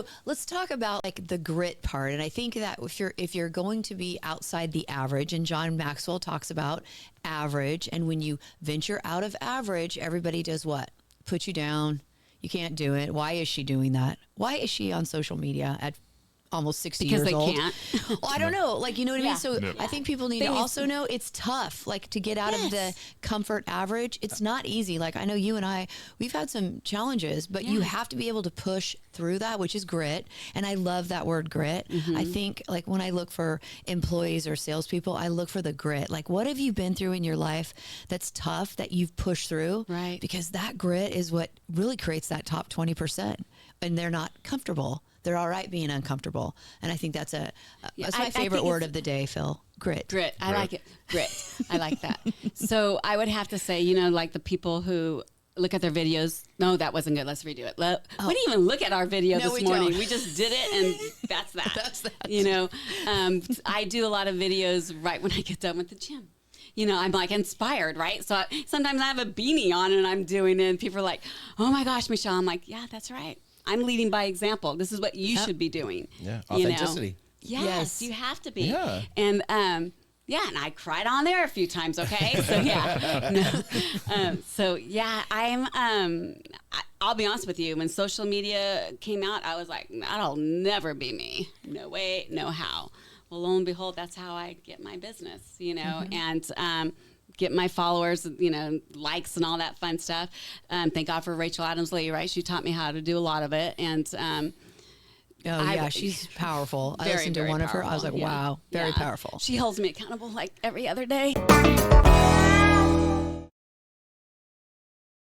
So let's talk about like the grit part. And I think that if you're going to be outside the average, and John Maxwell talks about average, and when you venture out of average, everybody does what? Put you down. You can't do it. Why is she doing that? Why is she on social media at almost 60 because years old? they can't. Well, I don't know. Like, you know what I mean? So Yep. I think people need to also know it's tough, like to get out of the comfort average. It's not easy. Like I know you and I, we've had some challenges, but you have to be able to push through that, which is grit. And I love that word grit. I think like when I look for employees or salespeople, I look for the grit. Like what have you been through in your life that's tough that you've pushed through? Right. Because that grit is what really creates that top 20%. And they're not comfortable. They're all right being uncomfortable. And I think that's that's my favorite word of the day, Phil. Grit. Grit. I like it. Grit. I like that. So I would have to say, you know, like the people who look at their videos. No, that wasn't good. Let's redo it. We didn't even look at our video this morning. We just did it, and that's that. That's that. You know, I do a lot of videos right when I get done with the gym. You know, I'm like inspired, right? So sometimes I have a beanie on and I'm doing it, and people are like, oh my gosh, Michelle. I'm like, yeah, that's right. I'm leading by example. This is what you should be doing. Yeah, authenticity. You know? Yes, you have to be. Yeah. And and I cried on there a few times. Okay, so I'll be honest with you. When social media came out, I was like, that'll never be me. No way, no how. Well, lo and behold, that's how I get my business. You know, and get my followers, you know, likes and all that fun stuff. Thank God for Rachel Adams Lee, right? She taught me how to do a lot of it. And she's powerful. I very, listened to very one of her. I was like, powerful. wow, very powerful. She holds me accountable like every other day.